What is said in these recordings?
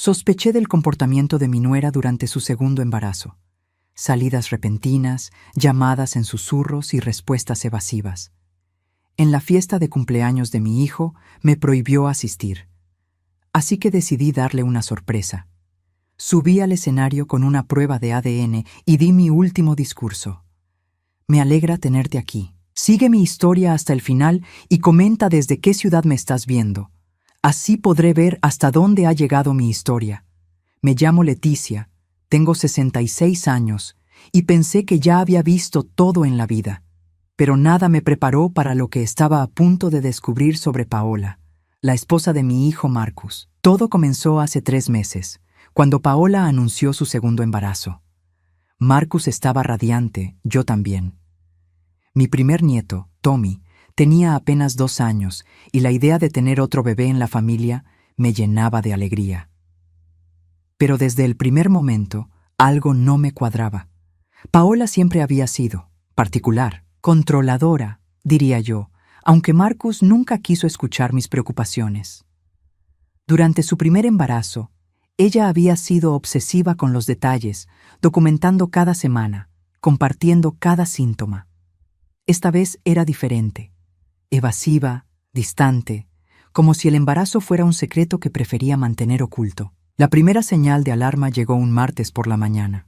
Sospeché del comportamiento de mi nuera durante su segundo embarazo. Salidas repentinas, llamadas en susurros y respuestas evasivas. En la fiesta de cumpleaños de mi hijo, me prohibió asistir. Así que decidí darle una sorpresa. Subí al escenario con una prueba de ADN y di mi último discurso. Me alegra tenerte aquí. Sigue mi historia hasta el final y comenta desde qué ciudad me estás viendo. Así podré ver hasta dónde ha llegado mi historia. Me llamo Leticia, tengo 66 años y pensé que ya había visto todo en la vida. Pero nada me preparó para lo que estaba a punto de descubrir sobre Paola, la esposa de mi hijo Marcus. Todo comenzó hace 3 meses, cuando Paola anunció su segundo embarazo. Marcus estaba radiante, yo también. Mi primer nieto, Tommy, tenía apenas 2 años y la idea de tener otro bebé en la familia me llenaba de alegría. Pero desde el primer momento, algo no me cuadraba. Paola siempre había sido particular, controladora, diría yo, aunque Marcus nunca quiso escuchar mis preocupaciones. Durante su primer embarazo, ella había sido obsesiva con los detalles, documentando cada semana, compartiendo cada síntoma. Esta vez era diferente, evasiva, distante, como si el embarazo fuera un secreto que prefería mantener oculto. La primera señal de alarma llegó un martes por la mañana.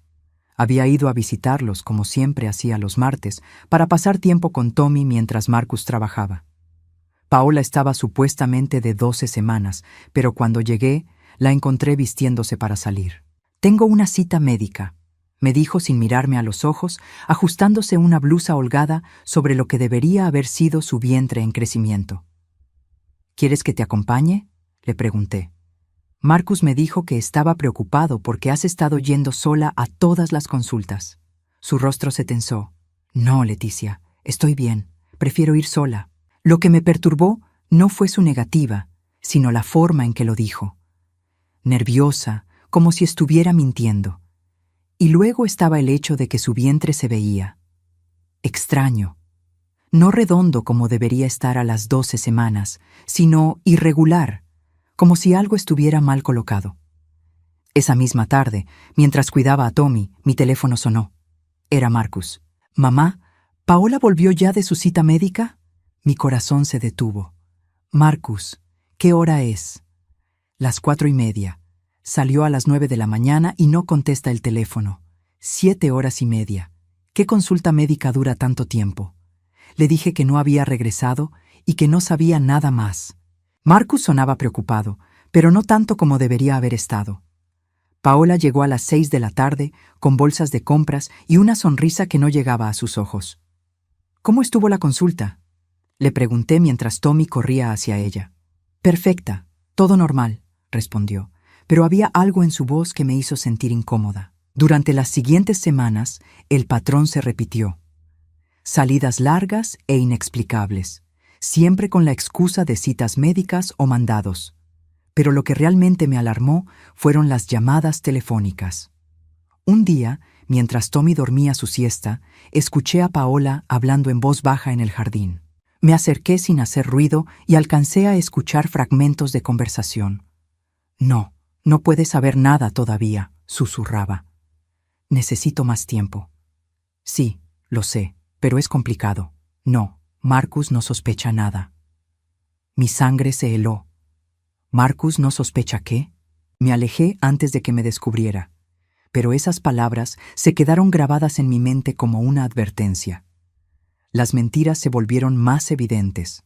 Había ido a visitarlos, como siempre hacía los martes, para pasar tiempo con Tommy mientras Marcus trabajaba. Paola estaba supuestamente de 12 semanas, pero cuando llegué, la encontré vistiéndose para salir. «Tengo una cita médica», me dijo sin mirarme a los ojos, ajustándose una blusa holgada sobre lo que debería haber sido su vientre en crecimiento. «¿Quieres que te acompañe?», le pregunté. Marcus me dijo que estaba preocupado porque has estado yendo sola a todas las consultas. Su rostro se tensó. «No, Leticia, estoy bien. Prefiero ir sola». Lo que me perturbó no fue su negativa, sino la forma en que lo dijo. Nerviosa, como si estuviera mintiendo. Y luego estaba el hecho de que su vientre se veía extraño. No redondo como debería estar a las 12 semanas, sino irregular, como si algo estuviera mal colocado. Esa misma tarde, mientras cuidaba a Tommy, mi teléfono sonó. Era Marcus. «Mamá, ¿Paola volvió ya de su cita médica?». Mi corazón se detuvo. «Marcus, ¿qué hora es?». «Las 4:30. Salió a las 9 de la mañana y no contesta el teléfono. 7 horas y media. ¿Qué consulta médica dura tanto tiempo?». Le dije que no había regresado y que no sabía nada más. Marcus sonaba preocupado, pero no tanto como debería haber estado. Paola llegó a las 6 de la tarde, con bolsas de compras y una sonrisa que no llegaba a sus ojos. «¿Cómo estuvo la consulta?», le pregunté mientras Tommy corría hacia ella. «Perfecta, todo normal», respondió, pero había algo en su voz que me hizo sentir incómoda. Durante las siguientes semanas, el patrón se repitió. Salidas largas e inexplicables, siempre con la excusa de citas médicas o mandados. Pero lo que realmente me alarmó fueron las llamadas telefónicas. Un día, mientras Tommy dormía su siesta, escuché a Paola hablando en voz baja en el jardín. Me acerqué sin hacer ruido y alcancé a escuchar fragmentos de conversación. «No, no puedes saber nada todavía», susurraba. «Necesito más tiempo». «Sí, lo sé, pero es complicado». «No, Marcus no sospecha nada». Mi sangre se heló. «¿Marcus no sospecha qué?». Me alejé antes de que me descubriera, pero esas palabras se quedaron grabadas en mi mente como una advertencia. Las mentiras se volvieron más evidentes.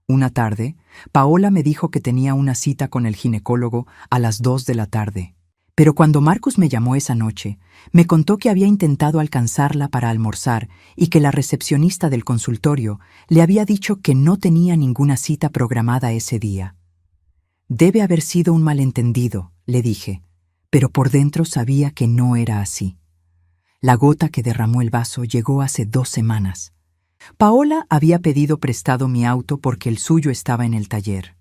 Una tarde, Paola me dijo que tenía una cita con el ginecólogo a las 2 de la tarde. Pero cuando Marcus me llamó esa noche, me contó que había intentado alcanzarla para almorzar y que la recepcionista del consultorio le había dicho que no tenía ninguna cita programada ese día. «Debe haber sido un malentendido», le dije, pero por dentro sabía que no era así. La gota que derramó el vaso llegó hace 2 semanas. Paola había pedido prestado mi auto porque el suyo estaba en el taller.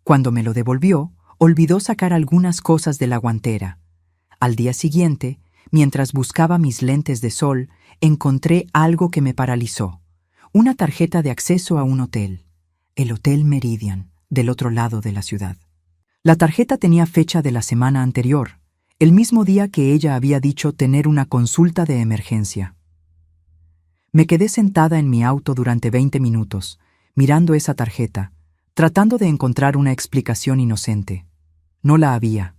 Cuando me lo devolvió, olvidó sacar algunas cosas de la guantera. Al día siguiente, mientras buscaba mis lentes de sol, encontré algo que me paralizó. Una tarjeta de acceso a un hotel. El Hotel Meridian, del otro lado de la ciudad. La tarjeta tenía fecha de la semana anterior, el mismo día que ella había dicho tener una consulta de emergencia. Me quedé sentada en mi auto durante 20 minutos, mirando esa tarjeta, tratando de encontrar una explicación inocente. No la había.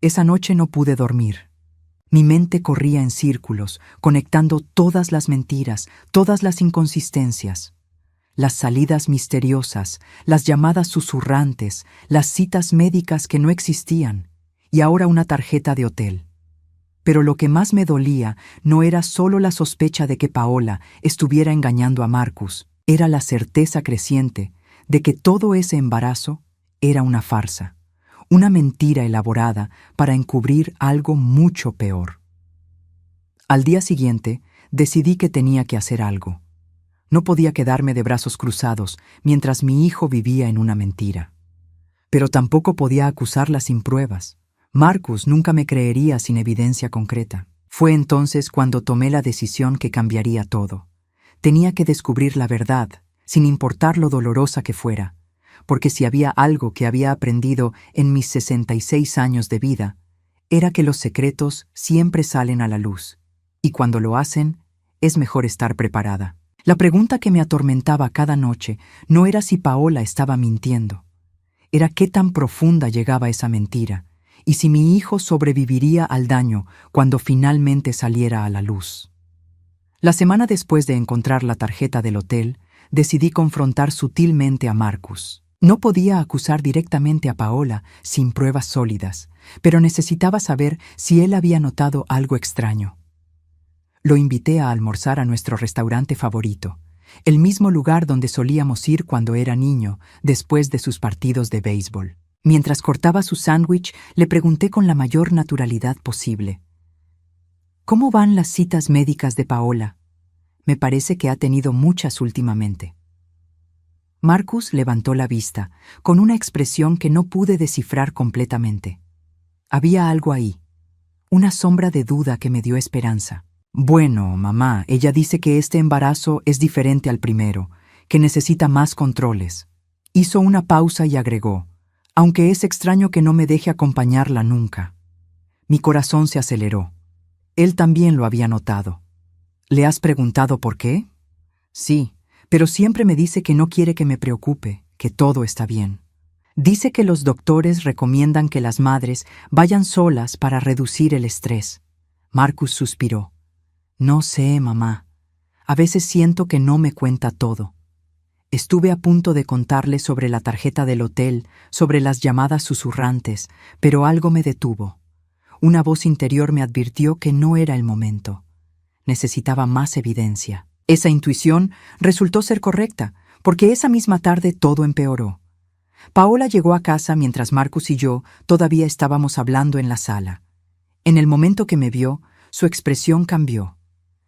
Esa noche no pude dormir. Mi mente corría en círculos, conectando todas las mentiras, todas las inconsistencias. Las salidas misteriosas, las llamadas susurrantes, las citas médicas que no existían, y ahora una tarjeta de hotel. Pero lo que más me dolía no era solo la sospecha de que Paola estuviera engañando a Marcus, era la certeza creciente de que todo ese embarazo era una farsa, una mentira elaborada para encubrir algo mucho peor. Al día siguiente, decidí que tenía que hacer algo. No podía quedarme de brazos cruzados mientras mi hijo vivía en una mentira. Pero tampoco podía acusarla sin pruebas. Marcus nunca me creería sin evidencia concreta. Fue entonces cuando tomé la decisión que cambiaría todo. Tenía que descubrir la verdad, sin importar lo dolorosa que fuera, porque si había algo que había aprendido en mis 66 años de vida, era que los secretos siempre salen a la luz, y cuando lo hacen, es mejor estar preparada. La pregunta que me atormentaba cada noche no era si Paola estaba mintiendo, era qué tan profunda llegaba esa mentira, y si mi hijo sobreviviría al daño cuando finalmente saliera a la luz. La semana después de encontrar la tarjeta del hotel, decidí confrontar sutilmente a Marcus. No podía acusar directamente a Paola sin pruebas sólidas, pero necesitaba saber si él había notado algo extraño. Lo invité a almorzar a nuestro restaurante favorito, el mismo lugar donde solíamos ir cuando era niño, después de sus partidos de béisbol. Mientras cortaba su sándwich, le pregunté con la mayor naturalidad posible: ¿cómo van las citas médicas de Paola? Me parece que ha tenido muchas últimamente. Marcus levantó la vista, con una expresión que no pude descifrar completamente. Había algo ahí, una sombra de duda que me dio esperanza. Bueno, mamá, ella dice que este embarazo es diferente al primero, que necesita más controles. Hizo una pausa y agregó: aunque es extraño que no me deje acompañarla nunca. Mi corazón se aceleró. Él también lo había notado. ¿Le has preguntado por qué? Sí, pero siempre me dice que no quiere que me preocupe, que todo está bien. Dice que los doctores recomiendan que las madres vayan solas para reducir el estrés. Marcus suspiró. No sé, mamá. A veces siento que no me cuenta todo. Estuve a punto de contarle sobre la tarjeta del hotel, sobre las llamadas susurrantes, pero algo me detuvo. Una voz interior me advirtió que no era el momento. Necesitaba más evidencia. Esa intuición resultó ser correcta, porque esa misma tarde todo empeoró. Paola llegó a casa mientras Marcus y yo todavía estábamos hablando en la sala. En el momento que me vio, su expresión cambió.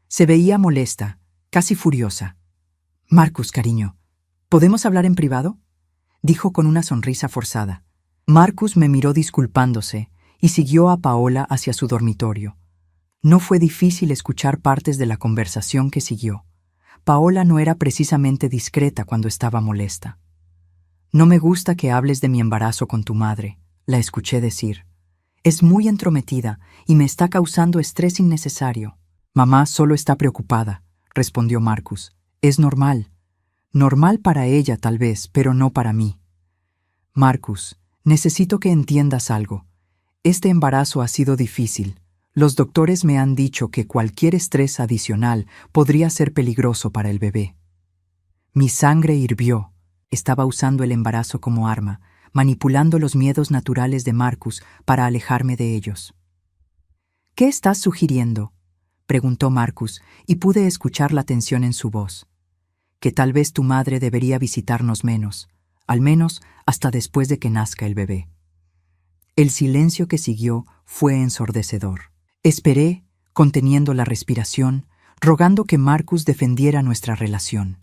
Se veía molesta, casi furiosa. Marcus, cariño, ¿podemos hablar en privado?, dijo con una sonrisa forzada. Marcus me miró disculpándose y siguió a Paola hacia su dormitorio. No fue difícil escuchar partes de la conversación que siguió. Paola no era precisamente discreta cuando estaba molesta. No me gusta que hables de mi embarazo con tu madre, la escuché decir. Es muy entrometida y me está causando estrés innecesario. Mamá solo está preocupada, respondió Marcus. Es normal. Normal para ella tal vez, pero no para mí. Marcus, necesito que entiendas algo. Este embarazo ha sido difícil. Los doctores me han dicho que cualquier estrés adicional podría ser peligroso para el bebé. Mi sangre hirvió. Estaba usando el embarazo como arma, manipulando los miedos naturales de Marcus para alejarme de ellos. ¿Qué estás sugiriendo?, preguntó Marcus, y pude escuchar la tensión en su voz. Que tal vez tu madre debería visitarnos menos, al menos hasta después de que nazca el bebé. El silencio que siguió fue ensordecedor. Esperé, conteniendo la respiración, rogando que Marcus defendiera nuestra relación.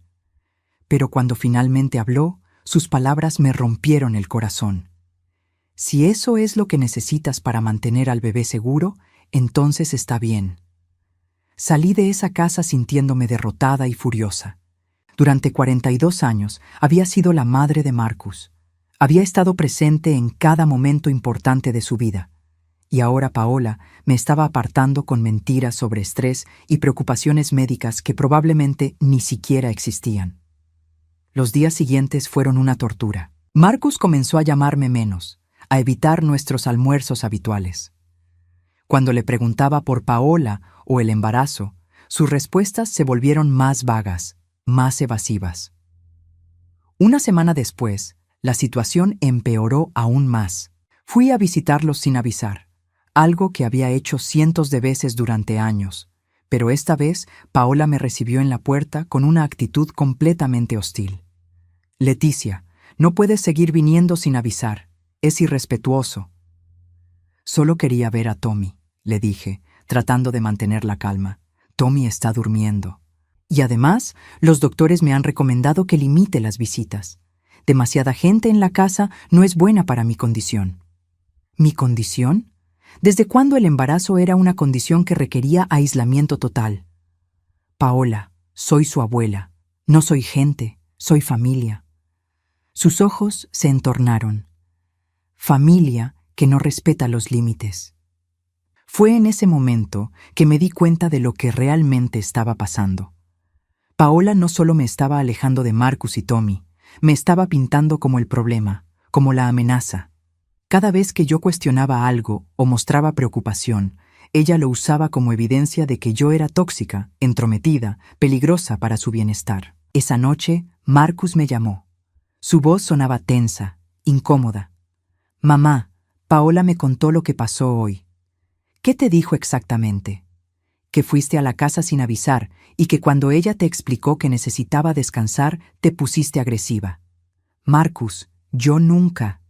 Pero cuando finalmente habló, sus palabras me rompieron el corazón. Si eso es lo que necesitas para mantener al bebé seguro, entonces está bien. Salí de esa casa sintiéndome derrotada y furiosa. Durante 42 años había sido la madre de Marcus. Había estado presente en cada momento importante de su vida. Y ahora Paola me estaba apartando con mentiras sobre estrés y preocupaciones médicas que probablemente ni siquiera existían. Los días siguientes fueron una tortura. Marcus comenzó a llamarme menos, a evitar nuestros almuerzos habituales. Cuando le preguntaba por Paola o el embarazo, sus respuestas se volvieron más vagas, más evasivas. Una semana después, la situación empeoró aún más. Fui a visitarlos sin avisar, algo que había hecho cientos de veces durante años, pero esta vez Paola me recibió en la puerta con una actitud completamente hostil. «Leticia, no puedes seguir viniendo sin avisar. Es irrespetuoso». «Solo quería ver a Tommy», le dije, tratando de mantener la calma. «Tommy está durmiendo. Y además, los doctores me han recomendado que limite las visitas. Demasiada gente en la casa no es buena para mi condición». ¿Mi condición? ¿Desde cuándo el embarazo era una condición que requería aislamiento total? «Paola, soy su abuela. No soy gente, soy familia». Sus ojos se entornaron. Familia que no respeta los límites. Fue en ese momento que me di cuenta de lo que realmente estaba pasando. Paola no solo me estaba alejando de Marcus y Tommy, me estaba pintando como el problema, como la amenaza. Cada vez que yo cuestionaba algo o mostraba preocupación, ella lo usaba como evidencia de que yo era tóxica, entrometida, peligrosa para su bienestar. Esa noche, Marcus me llamó. Su voz sonaba tensa, incómoda. «Mamá, Paola me contó lo que pasó hoy». «¿Qué te dijo exactamente?» «Que fuiste a la casa sin avisar y que cuando ella te explicó que necesitaba descansar, te pusiste agresiva». «Marcus, yo nunca».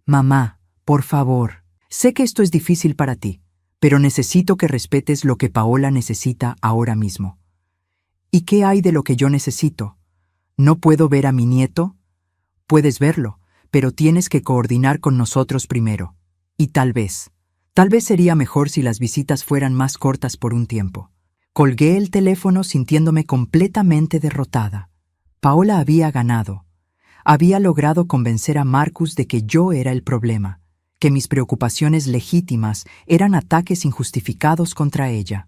«Mamá, por favor, sé que esto es difícil para ti, pero necesito que respetes lo que Paola necesita ahora mismo». «¿Y qué hay de lo que yo necesito? ¿No puedo ver a mi nieto?» «Puedes verlo, pero tienes que coordinar con nosotros primero. Y tal vez sería mejor si las visitas fueran más cortas por un tiempo». Colgué el teléfono sintiéndome completamente derrotada. Paola había ganado. Había logrado convencer a Marcus de que yo era el problema, que mis preocupaciones legítimas eran ataques injustificados contra ella.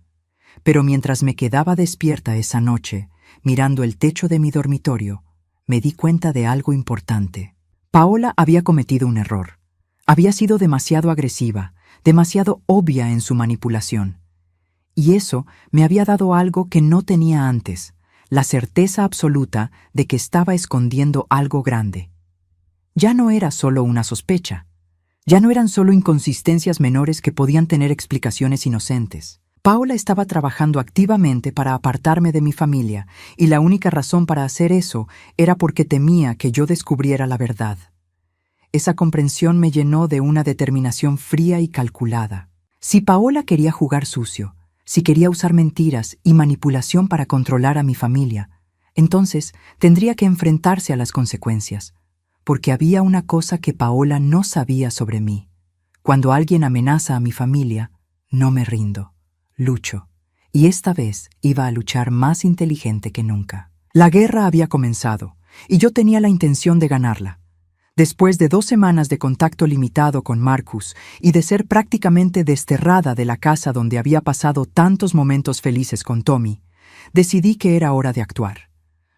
Pero mientras me quedaba despierta esa noche, mirando el techo de mi dormitorio, me di cuenta de algo importante. Paola había cometido un error. Había sido demasiado agresiva, demasiado obvia en su manipulación. Y eso me había dado algo que no tenía antes, la certeza absoluta de que estaba escondiendo algo grande. Ya no era solo una sospecha. Ya no eran solo inconsistencias menores que podían tener explicaciones inocentes. Paola estaba trabajando activamente para apartarme de mi familia, y la única razón para hacer eso era porque temía que yo descubriera la verdad. Esa comprensión me llenó de una determinación fría y calculada. Si Paola quería jugar sucio, si quería usar mentiras y manipulación para controlar a mi familia, entonces tendría que enfrentarse a las consecuencias, porque había una cosa que Paola no sabía sobre mí. Cuando alguien amenaza a mi familia, no me rindo. Lucho, y esta vez iba a luchar más inteligente que nunca. La guerra había comenzado, y yo tenía la intención de ganarla. Después de 2 semanas de contacto limitado con Marcus y de ser prácticamente desterrada de la casa donde había pasado tantos momentos felices con Tommy, decidí que era hora de actuar.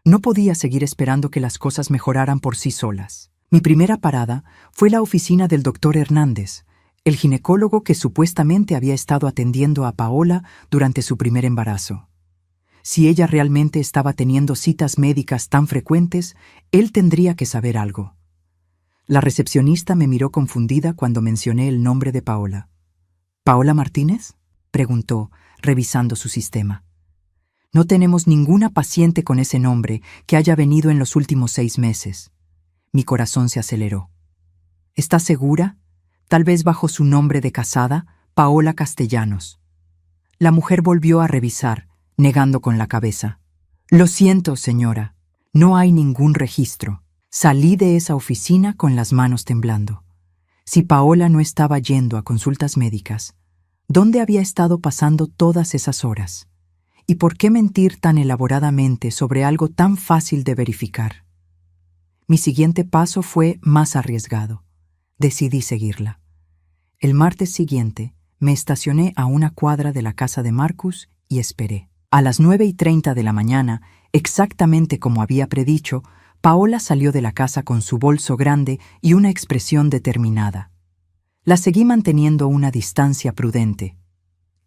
No podía seguir esperando que las cosas mejoraran por sí solas. Mi primera parada fue la oficina del doctor Hernández, el ginecólogo que supuestamente había estado atendiendo a Paola durante su primer embarazo. Si ella realmente estaba teniendo citas médicas tan frecuentes, él tendría que saber algo. La recepcionista me miró confundida cuando mencioné el nombre de Paola. «¿Paola Martínez?», preguntó, revisando su sistema. «No tenemos ninguna paciente con ese nombre que haya venido en los últimos 6 meses». Mi corazón se aceleró. «¿Está segura? Tal vez bajo su nombre de casada, Paola Castellanos». La mujer volvió a revisar, negando con la cabeza. «Lo siento, señora. No hay ningún registro». Salí de esa oficina con las manos temblando. Si Paola no estaba yendo a consultas médicas, ¿dónde había estado pasando todas esas horas? ¿Y por qué mentir tan elaboradamente sobre algo tan fácil de verificar? Mi siguiente paso fue más arriesgado. Decidí seguirla. El martes siguiente, me estacioné a una cuadra de la casa de Marcus y esperé. A las 9:30 de la mañana, exactamente como había predicho, Paola salió de la casa con su bolso grande y una expresión determinada. La seguí manteniendo una distancia prudente.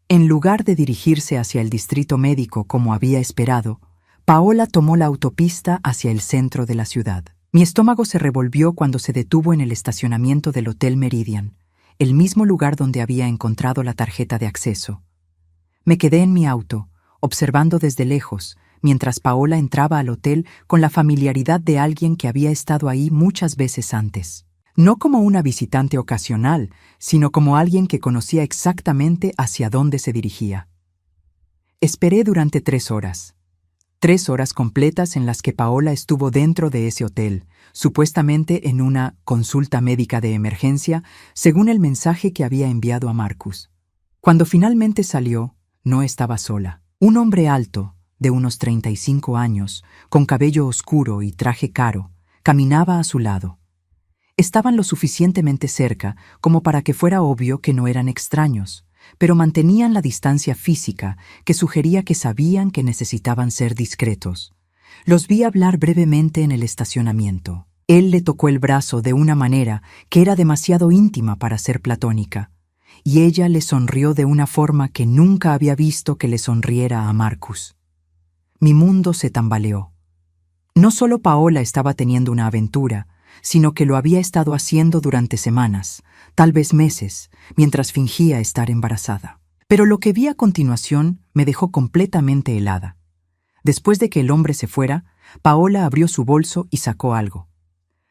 En lugar de dirigirse hacia el distrito médico como había esperado, Paola tomó la autopista hacia el centro de la ciudad. Mi estómago se revolvió cuando se detuvo en el estacionamiento del Hotel Meridian, el mismo lugar donde había encontrado la tarjeta de acceso. Me quedé en mi auto, observando desde lejos, mientras Paola entraba al hotel con la familiaridad de alguien que había estado ahí muchas veces antes. No como una visitante ocasional, sino como alguien que conocía exactamente hacia dónde se dirigía. Esperé durante 3 horas. 3 horas completas en las que Paola estuvo dentro de ese hotel, supuestamente en una consulta médica de emergencia, según el mensaje que había enviado a Marcus. Cuando finalmente salió, no estaba sola. Un hombre alto, de unos 35 años, con cabello oscuro y traje caro, caminaba a su lado. Estaban lo suficientemente cerca como para que fuera obvio que no eran extraños, pero mantenían la distancia física que sugería que sabían que necesitaban ser discretos. Los vi hablar brevemente en el estacionamiento. Él le tocó el brazo de una manera que era demasiado íntima para ser platónica, y ella le sonrió de una forma que nunca había visto que le sonriera a Marcus. Mi mundo se tambaleó. No solo Paola estaba teniendo una aventura, sino que lo había estado haciendo durante semanas, tal vez meses, mientras fingía estar embarazada. Pero lo que vi a continuación me dejó completamente helada. Después de que el hombre se fuera, Paola abrió su bolso y sacó algo.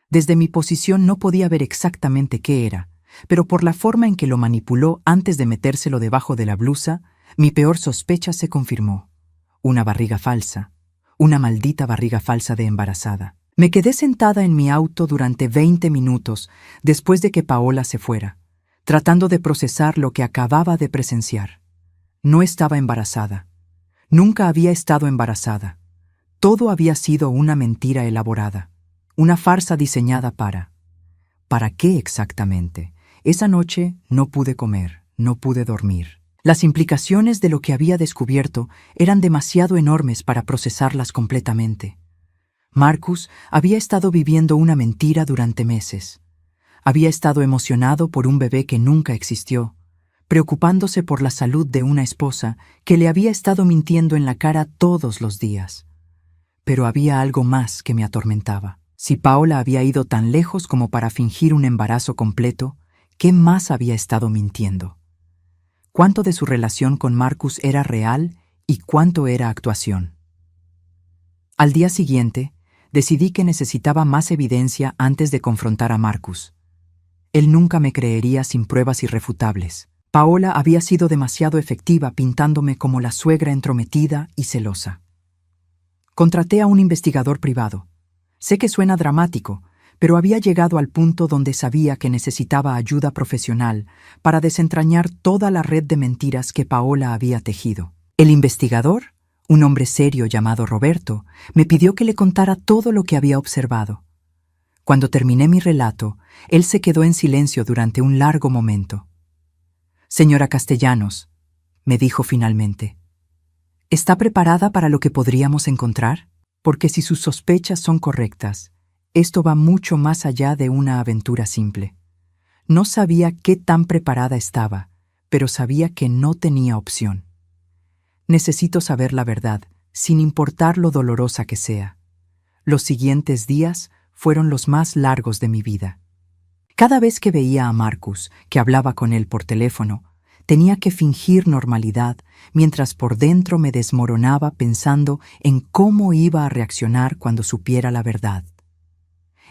Desde mi posición no podía ver exactamente qué era, pero por la forma en que lo manipuló antes de metérselo debajo de la blusa, mi peor sospecha se confirmó. Una barriga falsa, una maldita barriga falsa de embarazada. Me quedé sentada en mi auto durante 20 minutos después de que Paola se fuera, tratando de procesar lo que acababa de presenciar. No estaba embarazada. Nunca había estado embarazada. Todo había sido una mentira elaborada, una farsa diseñada para... ¿Para qué exactamente? Esa noche no pude comer, no pude dormir. Las implicaciones de lo que había descubierto eran demasiado enormes para procesarlas completamente. Marcus había estado viviendo una mentira durante meses. Había estado emocionado por un bebé que nunca existió, preocupándose por la salud de una esposa que le había estado mintiendo en la cara todos los días. Pero había algo más que me atormentaba. Si Paola había ido tan lejos como para fingir un embarazo completo, ¿qué más había estado mintiendo? ¿Cuánto de su relación con Marcus era real y cuánto era actuación? Al día siguiente, decidí que necesitaba más evidencia antes de confrontar a Marcus. Él nunca me creería sin pruebas irrefutables. Paola había sido demasiado efectiva pintándome como la suegra entrometida y celosa. Contraté a un investigador privado. Sé que suena dramático, pero había llegado al punto donde sabía que necesitaba ayuda profesional para desentrañar toda la red de mentiras que Paola había tejido. El investigador, un hombre serio llamado Roberto, me pidió que le contara todo lo que había observado. Cuando terminé mi relato, él se quedó en silencio durante un largo momento. «Señora Castellanos», me dijo finalmente, ¿está preparada para lo que podríamos encontrar? Porque si sus sospechas son correctas, esto va mucho más allá de una aventura simple. No sabía qué tan preparada estaba, pero sabía que no tenía opción. Necesito saber la verdad, sin importar lo dolorosa que sea. Los siguientes días fueron los más largos de mi vida. Cada vez que veía a Marcus, que hablaba con él por teléfono, tenía que fingir normalidad, mientras por dentro me desmoronaba pensando en cómo iba a reaccionar cuando supiera la verdad.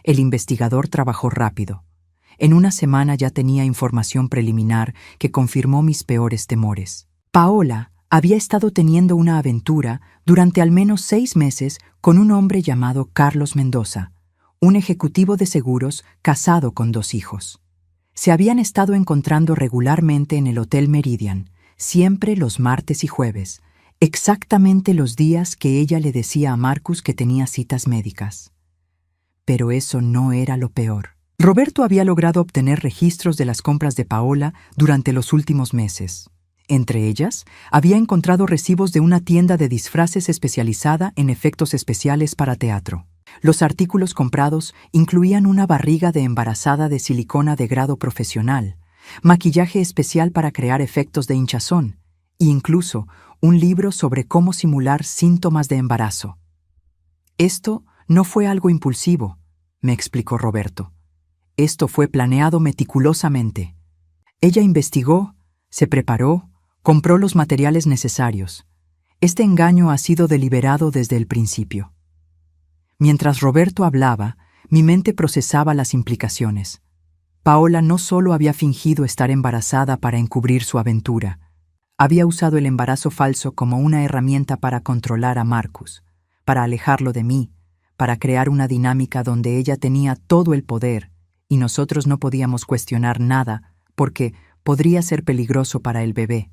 El investigador trabajó rápido. En una semana ya tenía información preliminar que confirmó mis peores temores. Paola había estado teniendo una aventura durante al menos 6 meses con un hombre llamado Carlos Mendoza, un ejecutivo de seguros casado con 2 hijos. Se habían estado encontrando regularmente en el Hotel Meridian, siempre los martes y jueves, exactamente los días que ella le decía a Marcus que tenía citas médicas. Pero eso no era lo peor. Roberto había logrado obtener registros de las compras de Paola durante los últimos meses. Entre ellas, había encontrado recibos de una tienda de disfraces especializada en efectos especiales para teatro. Los artículos comprados incluían una barriga de embarazada de silicona de grado profesional, maquillaje especial para crear efectos de hinchazón e incluso un libro sobre cómo simular síntomas de embarazo. Esto no fue algo impulsivo, me explicó Roberto. Esto fue planeado meticulosamente. Ella investigó, se preparó, compró los materiales necesarios. Este engaño ha sido deliberado desde el principio. Mientras Roberto hablaba, mi mente procesaba las implicaciones. Paola no solo había fingido estar embarazada para encubrir su aventura, había usado el embarazo falso como una herramienta para controlar a Marcus, para alejarlo de mí, para crear una dinámica donde ella tenía todo el poder y nosotros no podíamos cuestionar nada porque podría ser peligroso para el bebé.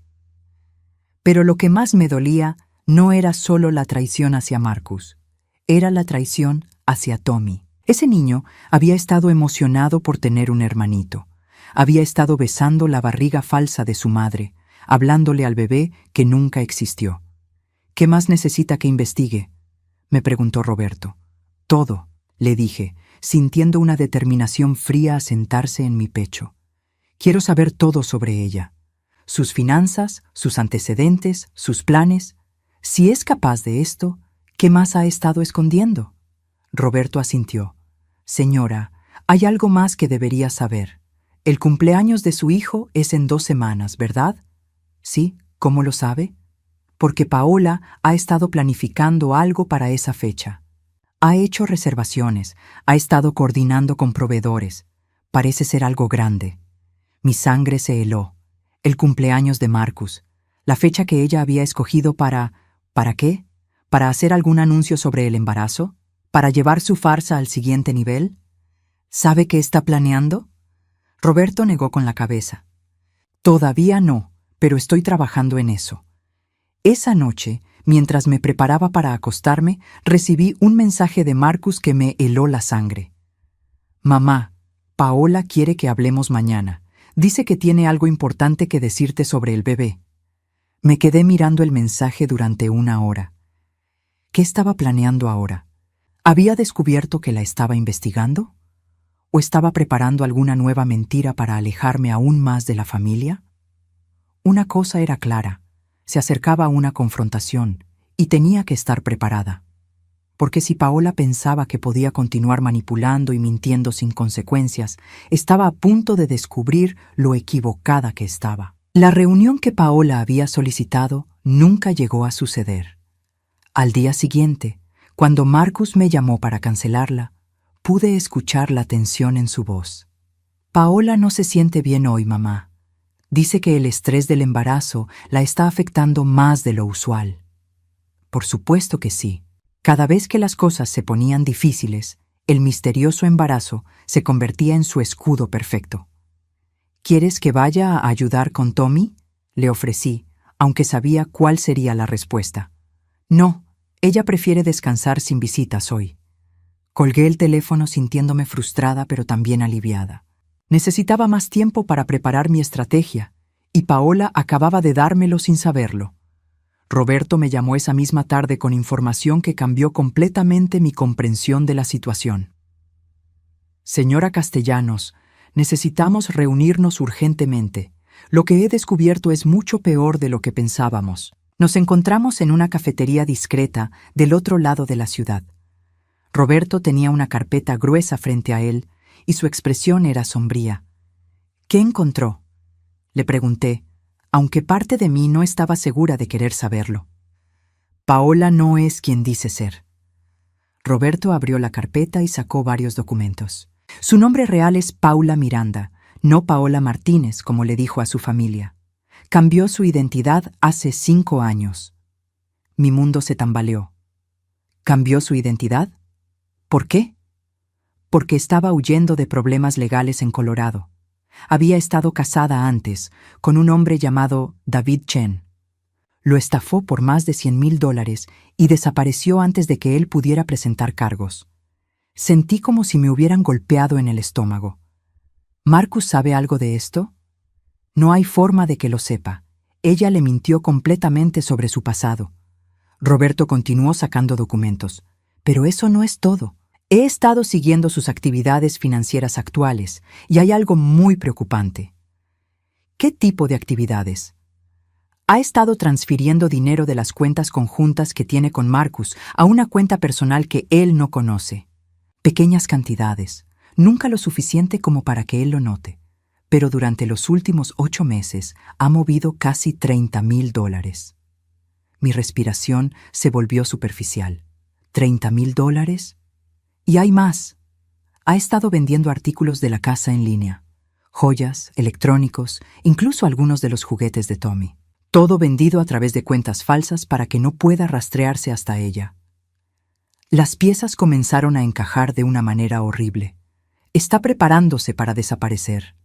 Pero lo que más me dolía no era solo la traición hacia Marcus, era la traición hacia Tommy. Ese niño había estado emocionado por tener un hermanito. Había estado besando la barriga falsa de su madre, hablándole al bebé que nunca existió. ¿Qué más necesita que investigue?, me preguntó Roberto. Todo, le dije, sintiendo una determinación fría asentarse en mi pecho. Quiero saber todo sobre ella. Sus finanzas, sus antecedentes, sus planes. Si es capaz de esto, ¿qué más ha estado escondiendo? Roberto asintió. Señora, hay algo más que debería saber. El cumpleaños de su hijo es en 2 semanas, ¿verdad? Sí, ¿cómo lo sabe? Porque Paola ha estado planificando algo para esa fecha. Ha hecho reservaciones, ha estado coordinando con proveedores. Parece ser algo grande. Mi sangre se heló. El cumpleaños de Marcus, la fecha que ella había escogido ¿para qué? ¿Para hacer algún anuncio sobre el embarazo? ¿Para llevar su farsa al siguiente nivel? ¿Sabe qué está planeando? Roberto negó con la cabeza. Todavía no, pero estoy trabajando en eso. Esa noche, mientras me preparaba para acostarme, recibí un mensaje de Marcus que me heló la sangre. Mamá, Paola quiere que hablemos mañana. Dice que tiene algo importante que decirte sobre el bebé. Me quedé mirando el mensaje durante 1 hora. ¿Qué estaba planeando ahora? ¿Había descubierto que la estaba investigando? ¿O estaba preparando alguna nueva mentira para alejarme aún más de la familia? Una cosa era clara, se acercaba a una confrontación y tenía que estar preparada. Porque si Paola pensaba que podía continuar manipulando y mintiendo sin consecuencias, estaba a punto de descubrir lo equivocada que estaba. La reunión que Paola había solicitado nunca llegó a suceder. Al día siguiente, cuando Marcus me llamó para cancelarla, pude escuchar la tensión en su voz. Paola no se siente bien hoy, mamá. Dice que el estrés del embarazo la está afectando más de lo usual. Por supuesto que sí. Cada vez que las cosas se ponían difíciles, el misterioso embarazo se convertía en su escudo perfecto. ¿Quieres que vaya a ayudar con Tommy?, le ofrecí, aunque sabía cuál sería la respuesta. No, ella prefiere descansar sin visitas hoy. Colgué el teléfono sintiéndome frustrada pero también aliviada. Necesitaba más tiempo para preparar mi estrategia, y Paola acababa de dármelo sin saberlo. Roberto me llamó esa misma tarde con información que cambió completamente mi comprensión de la situación. Señora Castellanos, necesitamos reunirnos urgentemente. Lo que he descubierto es mucho peor de lo que pensábamos. Nos encontramos en una cafetería discreta del otro lado de la ciudad. Roberto tenía una carpeta gruesa frente a él y su expresión era sombría. ¿Qué encontró?, le pregunté, aunque parte de mí no estaba segura de querer saberlo. Paola no es quien dice ser. Roberto abrió la carpeta y sacó varios documentos. Su nombre real es Paula Miranda, no Paola Martínez, como le dijo a su familia. Cambió su identidad hace 5 años. Mi mundo se tambaleó. ¿Cambió su identidad? ¿Por qué? Porque estaba huyendo de problemas legales en Colorado. Había estado casada antes con un hombre llamado David Chen. Lo estafó por más de $100,000 y desapareció antes de que él pudiera presentar cargos. Sentí como si me hubieran golpeado en el estómago. ¿Marcus sabe algo de esto? No hay forma de que lo sepa. Ella le mintió completamente sobre su pasado. Roberto continuó sacando documentos. Pero eso no es todo. He estado siguiendo sus actividades financieras actuales y hay algo muy preocupante. ¿Qué tipo de actividades? Ha estado transfiriendo dinero de las cuentas conjuntas que tiene con Marcus a una cuenta personal que él no conoce. Pequeñas cantidades, nunca lo suficiente como para que él lo note, pero durante los últimos 8 meses ha movido casi $30,000. Mi respiración se volvió superficial. ¿$30,000? Y hay más. Ha estado vendiendo artículos de la casa en línea, joyas, electrónicos, incluso algunos de los juguetes de Tommy. Todo vendido a través de cuentas falsas para que no pueda rastrearse hasta ella. Las piezas comenzaron a encajar de una manera horrible. Está preparándose para desaparecer.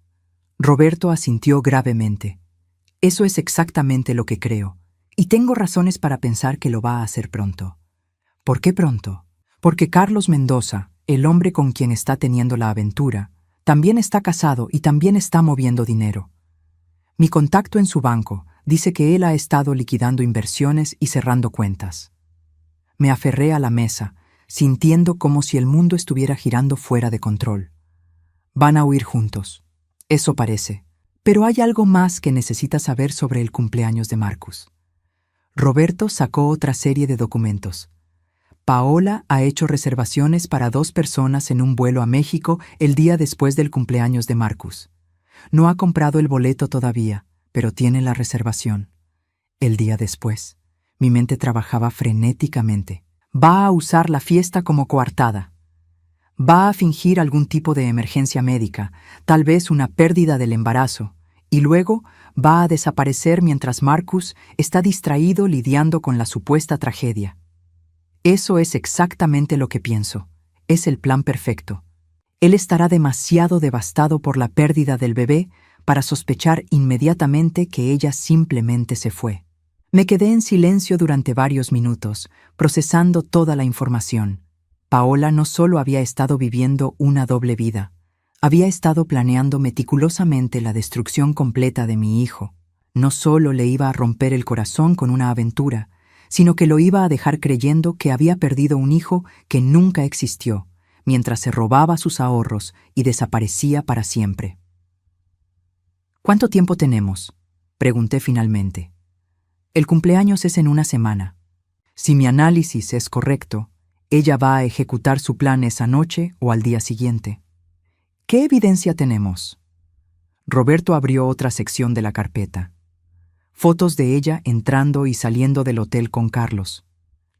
Roberto asintió gravemente. Eso es exactamente lo que creo, y tengo razones para pensar que lo va a hacer pronto. ¿Por qué pronto? Porque Carlos Mendoza, el hombre con quien está teniendo la aventura, también está casado y también está moviendo dinero. Mi contacto en su banco dice que él ha estado liquidando inversiones y cerrando cuentas. Me aferré a la mesa, sintiendo como si el mundo estuviera girando fuera de control. Van a huir juntos. Eso parece. Pero hay algo más que necesitas saber sobre el cumpleaños de Marcus. Roberto sacó otra serie de documentos. Paola ha hecho reservaciones para 2 personas en un vuelo a México el día después del cumpleaños de Marcus. No ha comprado el boleto todavía, pero tiene la reservación. El día después, mi mente trabajaba frenéticamente. Va a usar la fiesta como coartada. Va a fingir algún tipo de emergencia médica, tal vez una pérdida del embarazo, y luego va a desaparecer mientras Marcus está distraído lidiando con la supuesta tragedia. Eso es exactamente lo que pienso. Es el plan perfecto. Él estará demasiado devastado por la pérdida del bebé para sospechar inmediatamente que ella simplemente se fue. Me quedé en silencio durante varios minutos, procesando toda la información. Paola no solo había estado viviendo una doble vida, había estado planeando meticulosamente la destrucción completa de mi hijo. No solo le iba a romper el corazón con una aventura, sino que lo iba a dejar creyendo que había perdido un hijo que nunca existió, mientras se robaba sus ahorros y desaparecía para siempre. ¿Cuánto tiempo tenemos?, pregunté finalmente. El cumpleaños es en una semana. Si mi análisis es correcto, ella va a ejecutar su plan esa noche o al día siguiente. ¿Qué evidencia tenemos? Roberto abrió otra sección de la carpeta. Fotos de ella entrando y saliendo del hotel con Carlos.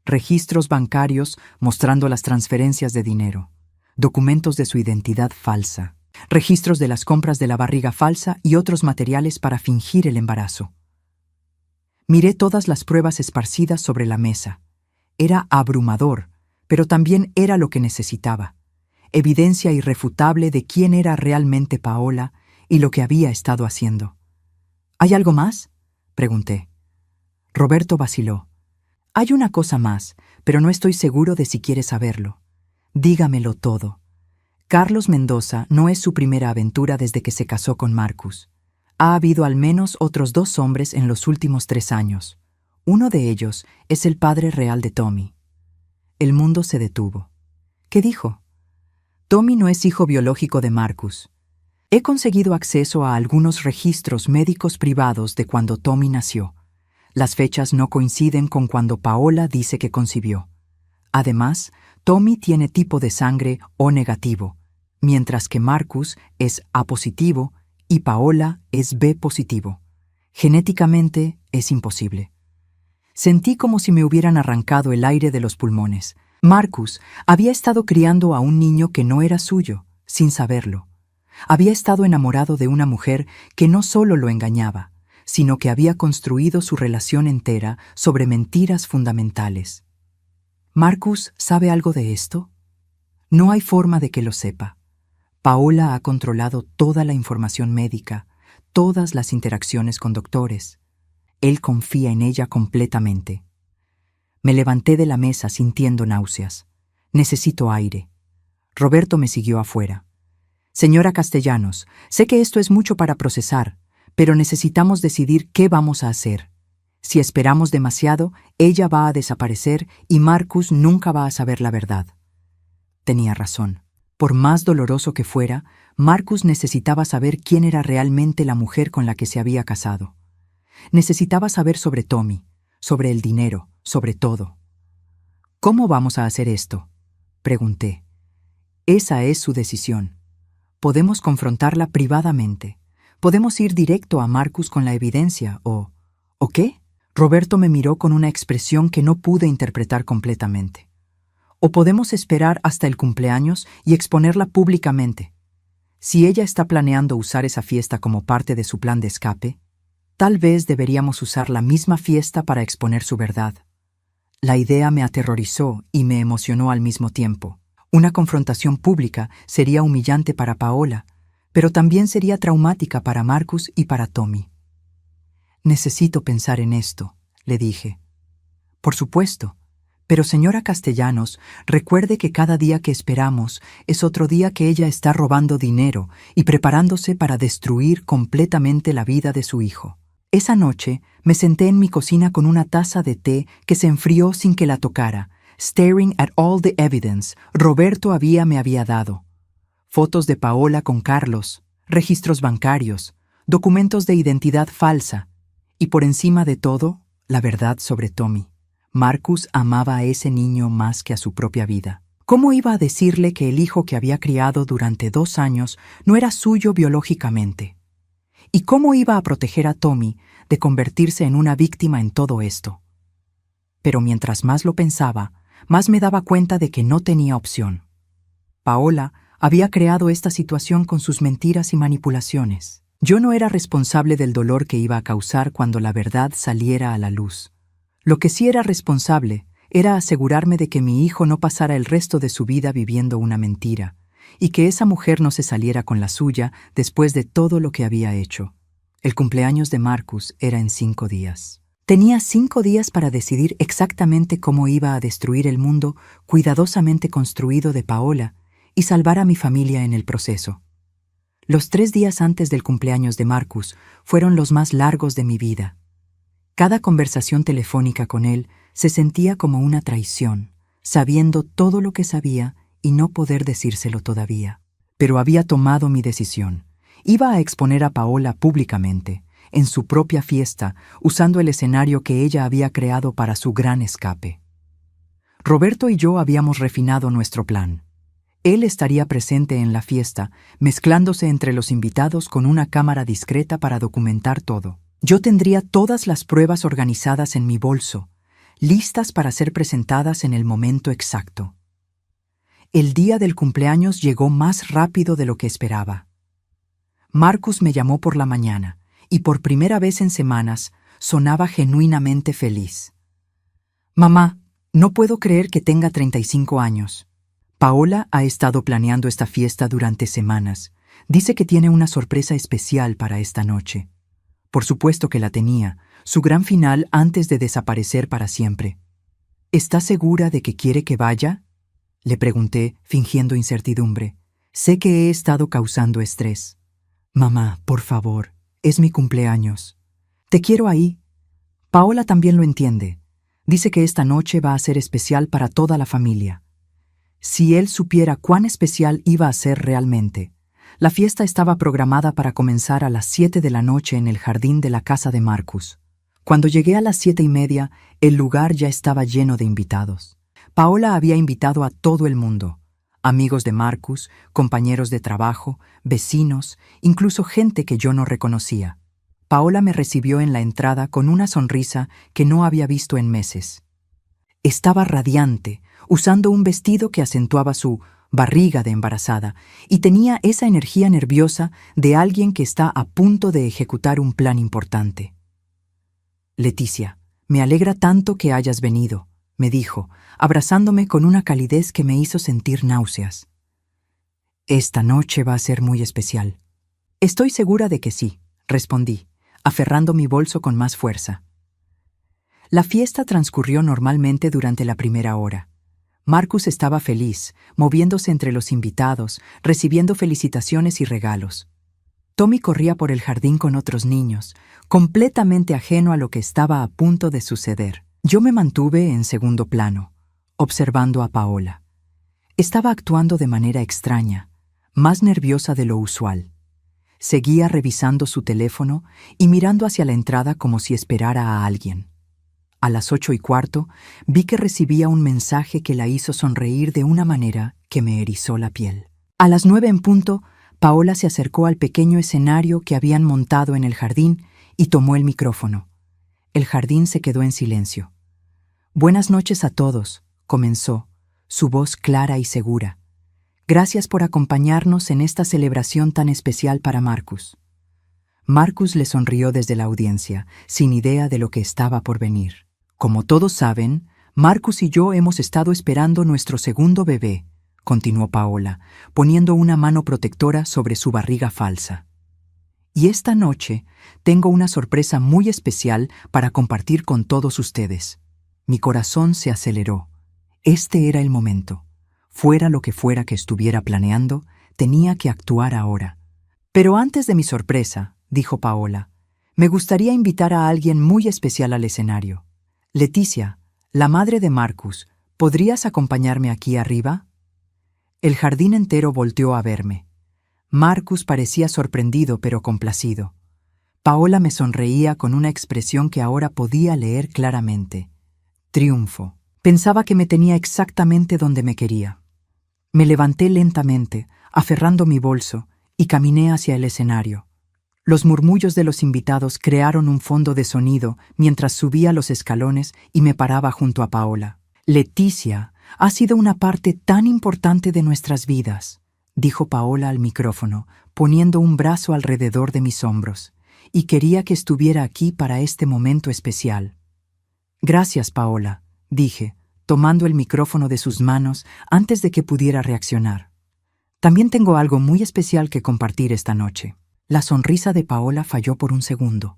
Registros bancarios mostrando las transferencias de dinero. Documentos de su identidad falsa. Registros de las compras de la barriga falsa y otros materiales para fingir el embarazo. Miré todas las pruebas esparcidas sobre la mesa. Era abrumador, pero también era lo que necesitaba. Evidencia irrefutable de quién era realmente Paola y lo que había estado haciendo. ¿Hay algo más?, pregunté. Roberto vaciló. Hay una cosa más, pero no estoy seguro de si quiere saberlo. Dígamelo todo. Carlos Mendoza no es su primera aventura desde que se casó con Marcus. Ha habido al menos otros 2 hombres en los últimos 3 años. Uno de ellos es el padre real de Tommy. El mundo se detuvo. ¿Qué dijo? Tommy no es hijo biológico de Marcus. He conseguido acceso a algunos registros médicos privados de cuando Tommy nació. Las fechas no coinciden con cuando Paola dice que concibió. Además, Tommy tiene tipo de sangre O negativo, mientras que Marcus es A positivo y Paola es B positivo. Genéticamente es imposible. Sentí como si me hubieran arrancado el aire de los pulmones. Marcus había estado criando a un niño que no era suyo, sin saberlo. Había estado enamorado de una mujer que no solo lo engañaba, sino que había construido su relación entera sobre mentiras fundamentales. ¿Marcus sabe algo de esto? No hay forma de que lo sepa. Paola ha controlado toda la información médica, todas las interacciones con doctores. Él confía en ella completamente. Me levanté de la mesa sintiendo náuseas. Necesito aire. Roberto me siguió afuera. Señora Castellanos, sé que esto es mucho para procesar, pero necesitamos decidir qué vamos a hacer. Si esperamos demasiado, ella va a desaparecer y Marcus nunca va a saber la verdad. Tenía razón. Por más doloroso que fuera, Marcus necesitaba saber quién era realmente la mujer con la que se había casado. Necesitaba saber sobre Tommy, sobre el dinero, sobre todo. ¿Cómo vamos a hacer esto?, pregunté. Esa es su decisión. Podemos confrontarla privadamente. Podemos ir directo a Marcus con la evidencia ¿O qué? Roberto me miró con una expresión que no pude interpretar completamente. O podemos esperar hasta el cumpleaños y exponerla públicamente. Si ella está planeando usar esa fiesta como parte de su plan de escape, tal vez deberíamos usar la misma fiesta para exponer su verdad. La idea me aterrorizó y me emocionó al mismo tiempo. Una confrontación pública sería humillante para Paola, pero también sería traumática para Marcus y para Tommy. Necesito pensar en esto, le dije. Por supuesto, pero señora Castellanos, recuerde que cada día que esperamos es otro día que ella está robando dinero y preparándose para destruir completamente la vida de su hijo. Esa noche me senté en mi cocina con una taza de té que se enfrió sin que la tocara, staring at all the evidence Roberto me había dado. Fotos de Paola con Carlos, registros bancarios, documentos de identidad falsa y por encima de todo, la verdad sobre Tommy. Marcus amaba a ese niño más que a su propia vida. ¿Cómo iba a decirle que el hijo que había criado durante 2 años no era suyo biológicamente? ¿Y cómo iba a proteger a Tommy de convertirse en una víctima en todo esto? Pero mientras más lo pensaba, más me daba cuenta de que no tenía opción. Paola había creado esta situación con sus mentiras y manipulaciones. Yo no era responsable del dolor que iba a causar cuando la verdad saliera a la luz. Lo que sí era responsable era asegurarme de que mi hijo no pasara el resto de su vida viviendo una mentira, y que esa mujer no se saliera con la suya después de todo lo que había hecho. El cumpleaños de Marcus era en 5 días. Tenía 5 días para decidir exactamente cómo iba a destruir el mundo cuidadosamente construido de Paola y salvar a mi familia en el proceso. Los 3 días antes del cumpleaños de Marcus fueron los más largos de mi vida. Cada conversación telefónica con él se sentía como una traición, sabiendo todo lo que sabía y no poder decírselo todavía. Pero había tomado mi decisión. Iba a exponer a Paola públicamente, en su propia fiesta, usando el escenario que ella había creado para su gran escape. Roberto y yo habíamos refinado nuestro plan. Él estaría presente en la fiesta, mezclándose entre los invitados con una cámara discreta para documentar todo. Yo tendría todas las pruebas organizadas en mi bolso, listas para ser presentadas en el momento exacto. El día del cumpleaños llegó más rápido de lo que esperaba. Marcus me llamó por la mañana, y por primera vez en semanas sonaba genuinamente feliz. «Mamá, no puedo creer que tenga 35 años. Paola ha estado planeando esta fiesta durante semanas. Dice que tiene una sorpresa especial para esta noche». Por supuesto que la tenía, su gran final antes de desaparecer para siempre. «¿Está segura de que quiere que vaya?», le pregunté, fingiendo incertidumbre. «Sé que he estado causando estrés». «Mamá, por favor, es mi cumpleaños. Te quiero ahí». Paola también lo entiende. Dice que esta noche va a ser especial para toda la familia. Si él supiera cuán especial iba a ser realmente. La fiesta estaba programada para comenzar a las 7 de la noche en el jardín de la casa de Marcus. Cuando llegué a las 7:30, el lugar ya estaba lleno de invitados. Paola había invitado a todo el mundo. Amigos de Marcus, compañeros de trabajo, vecinos, incluso gente que yo no reconocía. Paola me recibió en la entrada con una sonrisa que no había visto en meses. Estaba radiante, usando un vestido que acentuaba su barriga de embarazada, y tenía esa energía nerviosa de alguien que está a punto de ejecutar un plan importante. «Leticia, me alegra tanto que hayas venido», me dijo, abrazándome con una calidez que me hizo sentir náuseas. «Esta noche va a ser muy especial». «Estoy segura de que sí», respondí, aferrando mi bolso con más fuerza. La fiesta transcurrió normalmente durante la primera hora. Marcus estaba feliz, moviéndose entre los invitados, recibiendo felicitaciones y regalos. Tommy corría por el jardín con otros niños, completamente ajeno a lo que estaba a punto de suceder. Yo me mantuve en segundo plano, observando a Paola. Estaba actuando de manera extraña, más nerviosa de lo usual. Seguía revisando su teléfono y mirando hacia la entrada como si esperara a alguien. A las 8:15, vi que recibía un mensaje que la hizo sonreír de una manera que me erizó la piel. A las 9 en punto, Paola se acercó al pequeño escenario que habían montado en el jardín y tomó el micrófono. El jardín se quedó en silencio. «Buenas noches a todos», comenzó, su voz clara y segura. «Gracias por acompañarnos en esta celebración tan especial para Marcus». Marcus le sonrió desde la audiencia, sin idea de lo que estaba por venir. «Como todos saben, Marcus y yo hemos estado esperando nuestro segundo bebé», continuó Paola, poniendo una mano protectora sobre su barriga falsa. «Y esta noche tengo una sorpresa muy especial para compartir con todos ustedes». Mi corazón se aceleró. Este era el momento. Fuera lo que fuera que estuviera planeando, tenía que actuar ahora. «Pero antes de mi sorpresa», dijo Paola, «me gustaría invitar a alguien muy especial al escenario. Leticia, la madre de Marcus, ¿podrías acompañarme aquí arriba?» El jardín entero volteó a verme. Marcus parecía sorprendido pero complacido. Paola me sonreía con una expresión que ahora podía leer claramente. Triunfo. Pensaba que me tenía exactamente donde me quería. Me levanté lentamente, aferrando mi bolso, y caminé hacia el escenario. Los murmullos de los invitados crearon un fondo de sonido mientras subía los escalones y me paraba junto a Paola. «Leticia ha sido una parte tan importante de nuestras vidas», dijo Paola al micrófono, poniendo un brazo alrededor de mis hombros, «y quería que estuviera aquí para este momento especial». «Gracias, Paola», dije, tomando el micrófono de sus manos antes de que pudiera reaccionar. «También tengo algo muy especial que compartir esta noche». La sonrisa de Paola falló por un segundo.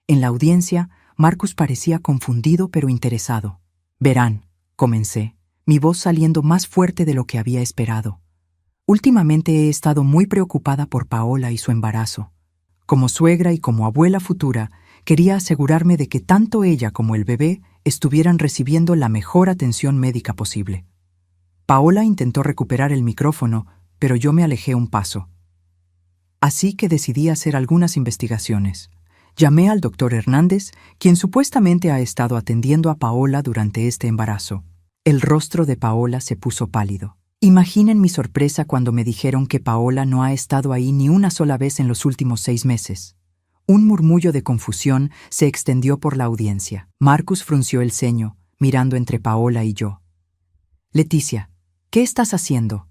En la audiencia, Marcus parecía confundido pero interesado. «Verán», comencé, mi voz saliendo más fuerte de lo que había esperado. «Últimamente he estado muy preocupada por Paola y su embarazo. Como suegra y como abuela futura, quería asegurarme de que tanto ella como el bebé estuvieran recibiendo la mejor atención médica posible». Paola intentó recuperar el micrófono, pero yo me alejé un paso. Así que decidí hacer algunas investigaciones. Llamé al doctor Hernández, quien supuestamente ha estado atendiendo a Paola durante este embarazo. El rostro de Paola se puso pálido. Imaginen mi sorpresa cuando me dijeron que Paola no ha estado ahí ni una sola vez en los últimos 6 meses. Un murmullo de confusión se extendió por la audiencia. Marcus frunció el ceño, mirando entre Paola y yo. «Leticia, ¿qué estás haciendo?»,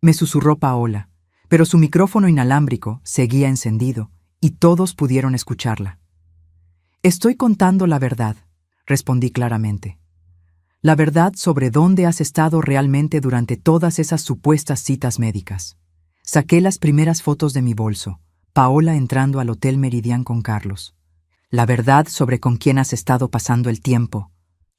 me susurró Paola, pero su micrófono inalámbrico seguía encendido y todos pudieron escucharla. «Estoy contando la verdad», respondí claramente. «La verdad sobre dónde has estado realmente durante todas esas supuestas citas médicas». Saqué las primeras fotos de mi bolso, Paola entrando al Hotel Meridian con Carlos. «La verdad sobre con quién has estado pasando el tiempo».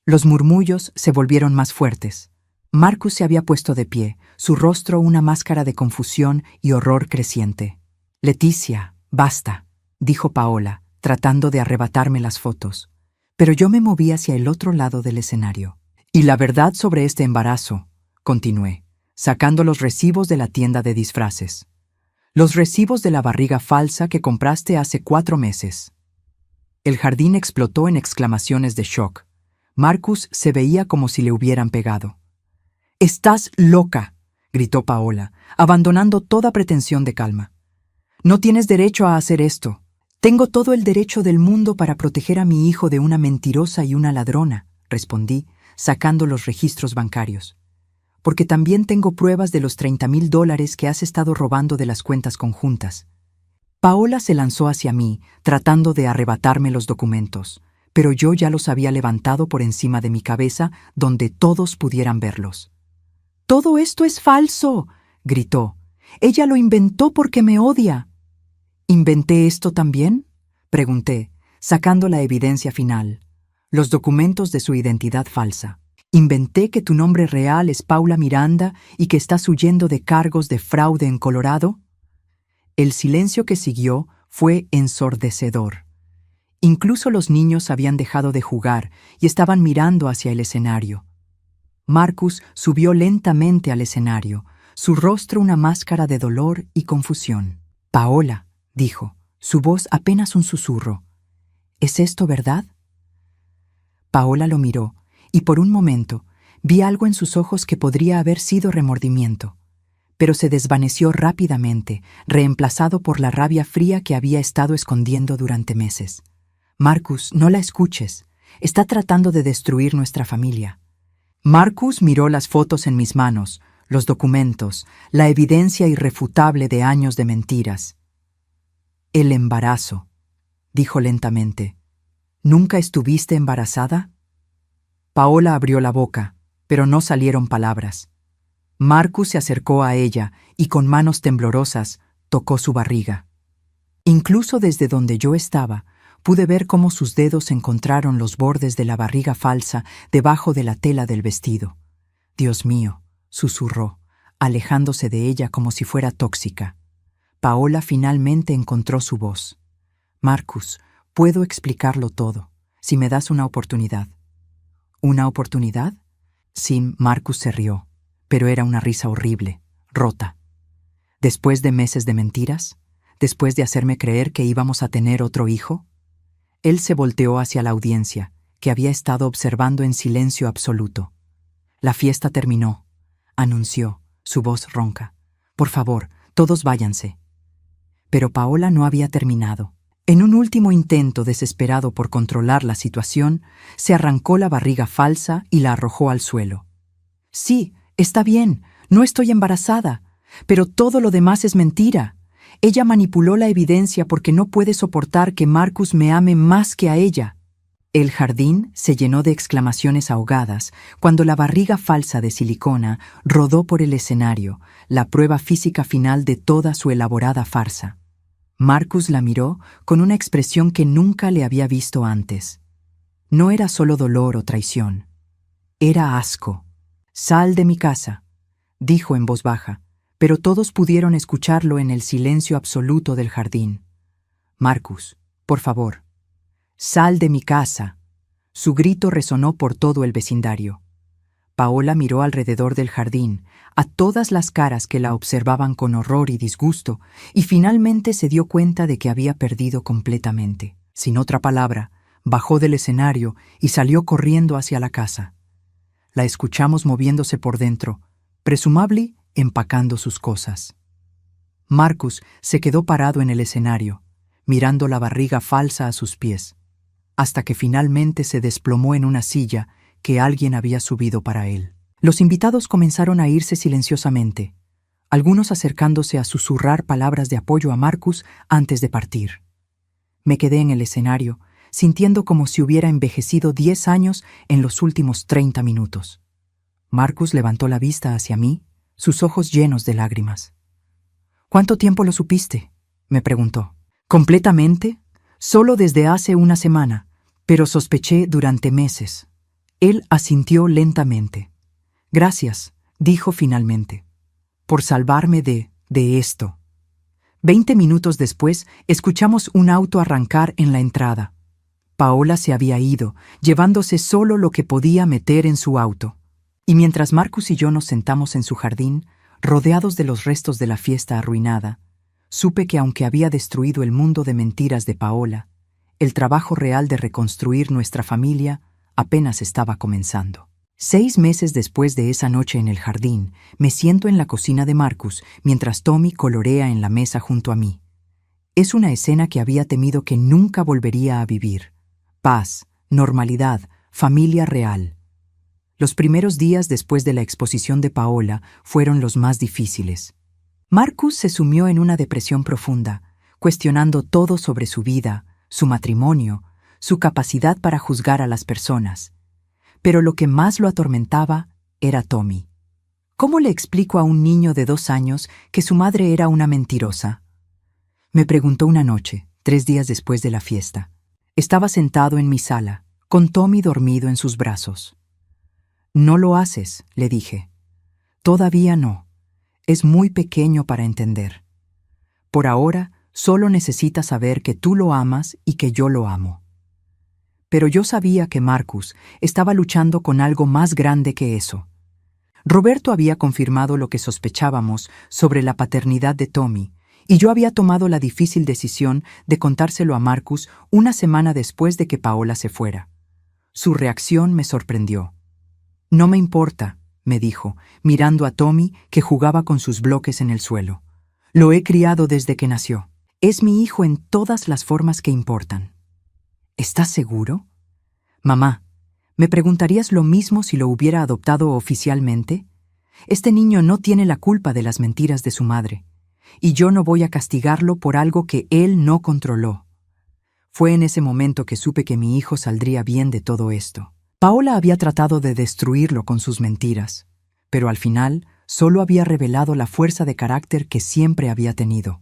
Los murmullos se volvieron más fuertes. Marcus se había puesto de pie, su rostro una máscara de confusión y horror creciente. «Leticia, basta», dijo Paola, tratando de arrebatarme las fotos. Pero yo me moví hacia el otro lado del escenario. «Y la verdad sobre este embarazo», continué, sacando los recibos de la tienda de disfraces. «Los recibos de la barriga falsa que compraste hace 4 meses». El jardín explotó en exclamaciones de shock. Marcus se veía como si le hubieran pegado. «¡Estás loca!», gritó Paola, abandonando toda pretensión de calma. «No tienes derecho a hacer esto. Tengo todo el derecho del mundo para proteger a mi hijo de una mentirosa y una ladrona», respondí, sacando los registros bancarios. «Porque también tengo pruebas de los $30,000 que has estado robando de las cuentas conjuntas». Paola se lanzó hacia mí, tratando de arrebatarme los documentos, pero yo ya los había levantado por encima de mi cabeza donde todos pudieran verlos. «¡Todo esto es falso!», gritó. «Ella lo inventó porque me odia». «¿Inventé esto también?», pregunté, sacando la evidencia final, los documentos de su identidad falsa. Inventé que tu nombre real es Paula Miranda y que estás huyendo de cargos de fraude en Colorado. El silencio que siguió fue ensordecedor. Incluso los niños habían dejado de jugar y estaban mirando hacia el escenario. Marcus subió lentamente al escenario, su rostro una máscara de dolor y confusión. Paola, dijo, su voz apenas un susurro. ¿Es esto verdad? Paola lo miró, y por un momento vi algo en sus ojos que podría haber sido remordimiento, pero se desvaneció rápidamente, reemplazado por la rabia fría que había estado escondiendo durante meses. Marcus, no la escuches. Está tratando de destruir nuestra familia. Marcus miró las fotos en mis manos, los documentos, la evidencia irrefutable de años de mentiras. El embarazo, dijo lentamente. ¿Nunca estuviste embarazada? Paola abrió la boca, pero no salieron palabras. Marcus se acercó a ella y con manos temblorosas tocó su barriga. Incluso desde donde yo estaba, pude ver cómo sus dedos encontraron los bordes de la barriga falsa debajo de la tela del vestido. Dios mío, susurró, alejándose de ella como si fuera tóxica. Paola finalmente encontró su voz. Marcus, puedo explicarlo todo, si me das una oportunidad. ¿Una oportunidad? Sí, Marcus se rió, pero era una risa horrible, rota. ¿Después de meses de mentiras? ¿Después de hacerme creer que íbamos a tener otro hijo? Él se volteó hacia la audiencia, que había estado observando en silencio absoluto. La fiesta terminó, anunció, su voz ronca. Por favor, todos váyanse. Pero Paola no había terminado. En un último intento desesperado por controlar la situación, se arrancó la barriga falsa y la arrojó al suelo. Sí, está bien, no estoy embarazada, pero todo lo demás es mentira. Ella manipuló la evidencia porque no puede soportar que Marcus me ame más que a ella. El jardín se llenó de exclamaciones ahogadas cuando la barriga falsa de silicona rodó por el escenario, la prueba física final de toda su elaborada farsa. Marcus la miró con una expresión que nunca le había visto antes. No era solo dolor o traición. Era asco. «Sal de mi casa», dijo en voz baja, pero todos pudieron escucharlo en el silencio absoluto del jardín. «Marcus, por favor, sal de mi casa». Su grito resonó por todo el vecindario. Paola miró alrededor del jardín, a todas las caras que la observaban con horror y disgusto, y finalmente se dio cuenta de que había perdido completamente. Sin otra palabra, bajó del escenario y salió corriendo hacia la casa. La escuchamos moviéndose por dentro, presumably empacando sus cosas. Marcus se quedó parado en el escenario, mirando la barriga falsa a sus pies, hasta que finalmente se desplomó en una silla que alguien había subido para él. Los invitados comenzaron a irse silenciosamente, algunos acercándose a susurrar palabras de apoyo a Marcus antes de partir. Me quedé en el escenario, sintiendo como si hubiera envejecido 10 años en los últimos 30 minutos. Marcus levantó la vista hacia mí, sus ojos llenos de lágrimas. «¿Cuánto tiempo lo supiste?», me preguntó. «Completamente, solo desde hace una semana, pero sospeché durante meses». Él asintió lentamente. «Gracias», dijo finalmente, «por salvarme de esto». 20 minutos después, escuchamos un auto arrancar en la entrada. Paola se había ido, llevándose solo lo que podía meter en su auto. Y mientras Marcus y yo nos sentamos en su jardín, rodeados de los restos de la fiesta arruinada, supe que aunque había destruido el mundo de mentiras de Paola, el trabajo real de reconstruir nuestra familia apenas estaba comenzando. 6 meses después de esa noche en el jardín, me siento en la cocina de Marcus mientras Tommy colorea en la mesa junto a mí. Es una escena que había temido que nunca volvería a vivir. Paz, normalidad, familia real. Los primeros días después de la exposición de Paola fueron los más difíciles. Marcus se sumió en una depresión profunda, cuestionando todo sobre su vida, su matrimonio, su capacidad para juzgar a las personas. Pero lo que más lo atormentaba era Tommy. ¿Cómo le explico a un niño de 2 años que su madre era una mentirosa? Me preguntó una noche, 3 días después de la fiesta. Estaba sentado en mi sala, con Tommy dormido en sus brazos. No lo haces, le dije. Todavía no. Es muy pequeño para entender. Por ahora, solo necesita saber que tú lo amas y que yo lo amo. Pero yo sabía que Marcus estaba luchando con algo más grande que eso. Roberto había confirmado lo que sospechábamos sobre la paternidad de Tommy, y yo había tomado la difícil decisión de contárselo a Marcus una semana después de que Paola se fuera. Su reacción me sorprendió. No me importa, me dijo, mirando a Tommy que jugaba con sus bloques en el suelo. Lo he criado desde que nació. Es mi hijo en todas las formas que importan. ¿Estás seguro? Mamá, ¿me preguntarías lo mismo si lo hubiera adoptado oficialmente? Este niño no tiene la culpa de las mentiras de su madre, y yo no voy a castigarlo por algo que él no controló. Fue en ese momento que supe que mi hijo saldría bien de todo esto. Paola había tratado de destruirlo con sus mentiras, pero al final solo había revelado la fuerza de carácter que siempre había tenido.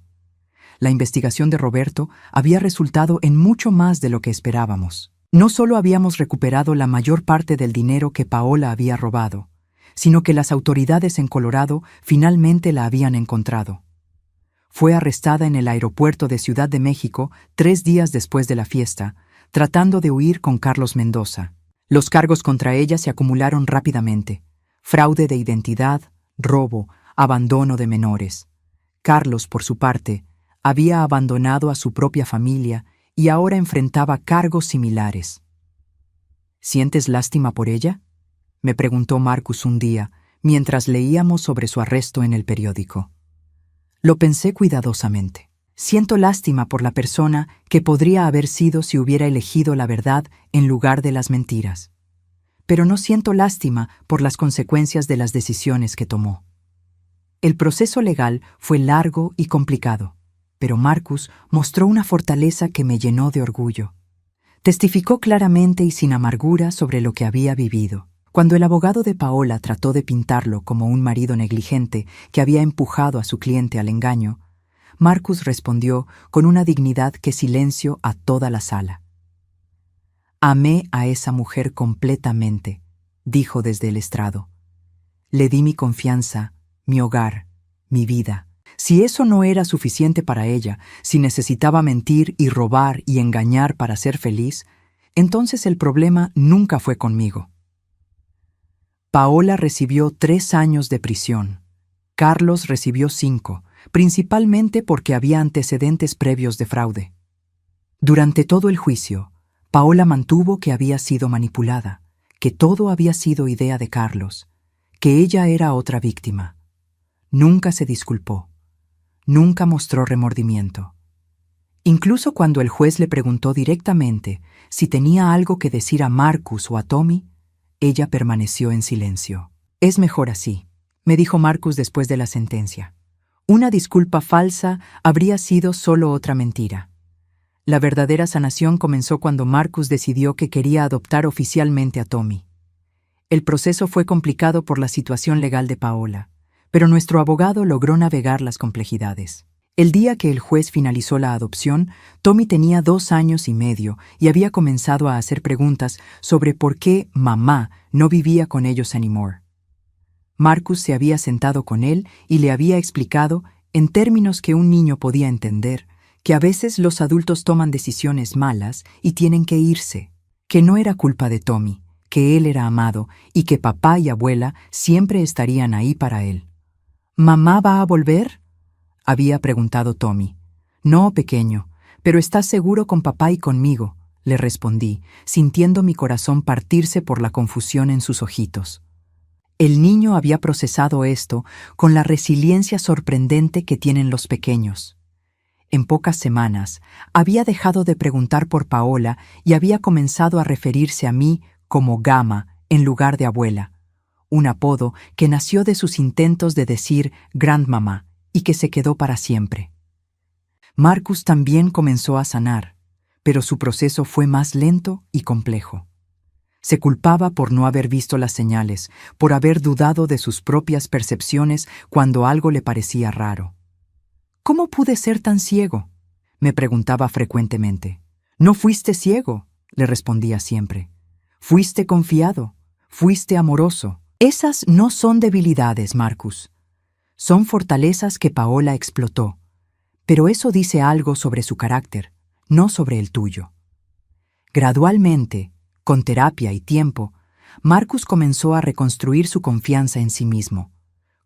La investigación de Roberto había resultado en mucho más de lo que esperábamos. No solo habíamos recuperado la mayor parte del dinero que Paola había robado, sino que las autoridades en Colorado finalmente la habían encontrado. Fue arrestada en el aeropuerto de Ciudad de México 3 días después de la fiesta, tratando de huir con Carlos Mendoza. Los cargos contra ella se acumularon rápidamente: fraude de identidad, robo, abandono de menores. Carlos, por su parte, había abandonado a su propia familia y ahora enfrentaba cargos similares. ¿Sientes lástima por ella?, me preguntó Marcus un día, mientras leíamos sobre su arresto en el periódico. Lo pensé cuidadosamente. Siento lástima por la persona que podría haber sido si hubiera elegido la verdad en lugar de las mentiras. Pero no siento lástima por las consecuencias de las decisiones que tomó. El proceso legal fue largo y complicado, pero Marcus mostró una fortaleza que me llenó de orgullo. Testificó claramente y sin amargura sobre lo que había vivido. Cuando el abogado de Paola trató de pintarlo como un marido negligente que había empujado a su cliente al engaño, Marcus respondió con una dignidad que silenció a toda la sala. «Amé a esa mujer completamente», dijo desde el estrado. «Le di mi confianza, mi hogar, mi vida. Si eso no era suficiente para ella, si necesitaba mentir y robar y engañar para ser feliz, entonces el problema nunca fue conmigo». Paola recibió 3 años de prisión. Carlos recibió 5, principalmente porque había antecedentes previos de fraude. Durante todo el juicio, Paola mantuvo que había sido manipulada, que todo había sido idea de Carlos, que ella era otra víctima. Nunca se disculpó. Nunca mostró remordimiento. Incluso cuando el juez le preguntó directamente si tenía algo que decir a Marcus o a Tommy, ella permaneció en silencio. «Es mejor así», me dijo Marcus después de la sentencia. Una disculpa falsa habría sido solo otra mentira. La verdadera sanación comenzó cuando Marcus decidió que quería adoptar oficialmente a Tommy. El proceso fue complicado por la situación legal de Paola, pero nuestro abogado logró navegar las complejidades. El día que el juez finalizó la adopción, Tommy tenía 2 años y medio y había comenzado a hacer preguntas sobre por qué mamá no vivía con ellos anymore. Marcus se había sentado con él y le había explicado, en términos que un niño podía entender, que a veces los adultos toman decisiones malas y tienen que irse, que no era culpa de Tommy, que él era amado y que papá y abuela siempre estarían ahí para él. «¿Mamá va a volver?», había preguntado Tommy. «No, pequeño, pero ¿estás seguro con papá y conmigo?», le respondí, sintiendo mi corazón partirse por la confusión en sus ojitos. El niño había procesado esto con la resiliencia sorprendente que tienen los pequeños. En pocas semanas, había dejado de preguntar por Paola y había comenzado a referirse a mí como Gama en lugar de abuela, un apodo que nació de sus intentos de decir grandmamá y que se quedó para siempre. Marcus también comenzó a sanar, pero su proceso fue más lento y complejo. Se culpaba por no haber visto las señales, por haber dudado de sus propias percepciones cuando algo le parecía raro. «¿Cómo pude ser tan ciego?», me preguntaba frecuentemente. «No fuiste ciego», le respondía siempre. «Fuiste confiado, Fuiste amoroso. Esas no son debilidades, Marcus. Son fortalezas que Paola explotó. Pero eso dice algo sobre su carácter, no sobre el tuyo. Gradualmente, con terapia y tiempo, Marcus comenzó a reconstruir su confianza en sí mismo.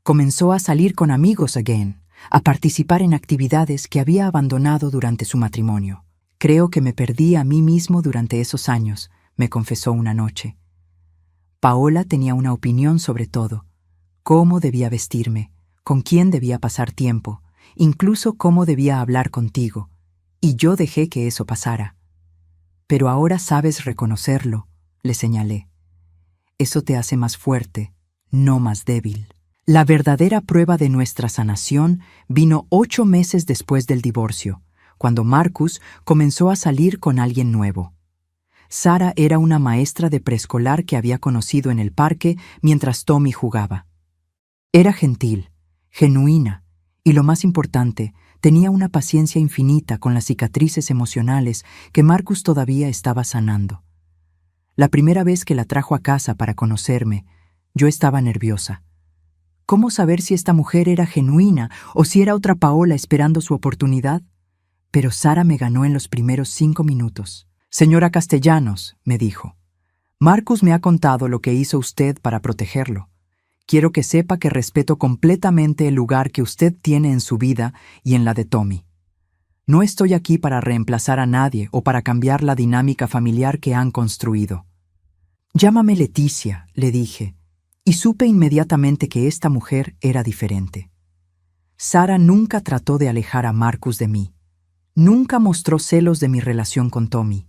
Comenzó a salir con amigos again, a participar en actividades que había abandonado durante su matrimonio. Creo que me perdí a mí mismo durante esos años, me confesó una noche. Paola tenía una opinión sobre todo: cómo debía vestirme, con quién debía pasar tiempo, incluso cómo debía hablar contigo, y yo dejé que eso pasara. Pero ahora sabes reconocerlo, le señalé. Eso te hace más fuerte, no más débil. La verdadera prueba de nuestra sanación vino 8 meses después del divorcio, cuando Marcus comenzó a salir con alguien nuevo. Sara era una maestra de preescolar que había conocido en el parque mientras Tommy jugaba. Era gentil, genuina, y lo más importante, tenía una paciencia infinita con las cicatrices emocionales que Marcus todavía estaba sanando. La primera vez que la trajo a casa para conocerme, yo estaba nerviosa. ¿Cómo saber si esta mujer era genuina o si era otra Paola esperando su oportunidad? Pero Sara me ganó en los primeros 5 minutos. Señora Castellanos, me dijo, Marcus me ha contado lo que hizo usted para protegerlo. Quiero que sepa que respeto completamente el lugar que usted tiene en su vida y en la de Tommy. No estoy aquí para reemplazar a nadie o para cambiar la dinámica familiar que han construido. Llámame Leticia, le dije, y supe inmediatamente que esta mujer era diferente. Sara nunca trató de alejar a Marcus de mí. Nunca mostró celos de mi relación con Tommy.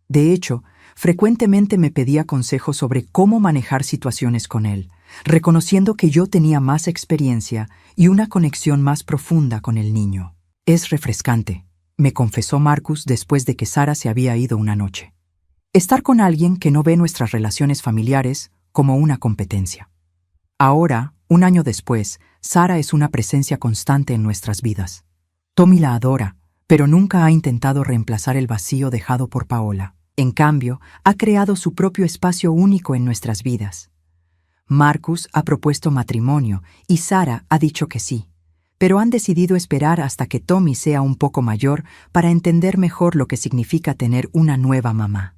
De hecho, frecuentemente me pedía consejos sobre cómo manejar situaciones con él, reconociendo que yo tenía más experiencia y una conexión más profunda con el niño. Es refrescante, me confesó Marcus después de que Sara se había ido una noche. Estar con alguien que no ve nuestras relaciones familiares como una competencia. Ahora, 1 año después, Sara es una presencia constante en nuestras vidas. Tommy la adora, pero nunca ha intentado reemplazar el vacío dejado por Paola. En cambio, ha creado su propio espacio único en nuestras vidas. Marcus ha propuesto matrimonio y Sara ha dicho que sí, pero han decidido esperar hasta que Tommy sea un poco mayor para entender mejor lo que significa tener una nueva mamá.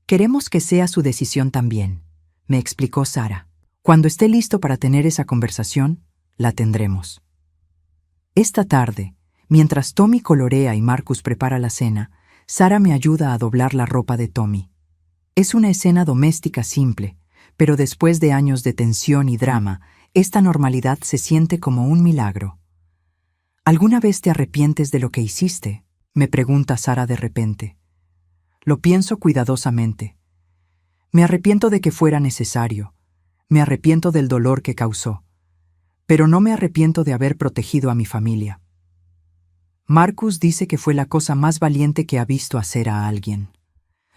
Queremos que sea su decisión también, me explicó Sara. Cuando esté listo para tener esa conversación, la tendremos. Esta tarde, mientras Tommy colorea y Marcus prepara la cena, Sara me ayuda a doblar la ropa de Tommy. Es una escena doméstica simple, pero después de años de tensión y drama, esta normalidad se siente como un milagro. ¿Alguna vez te arrepientes de lo que hiciste?, me pregunta Sara de repente. Lo pienso cuidadosamente. Me arrepiento de que fuera necesario. Me arrepiento del dolor que causó. Pero no me arrepiento de haber protegido a mi familia. Marcus dice que fue la cosa más valiente que ha visto hacer a alguien.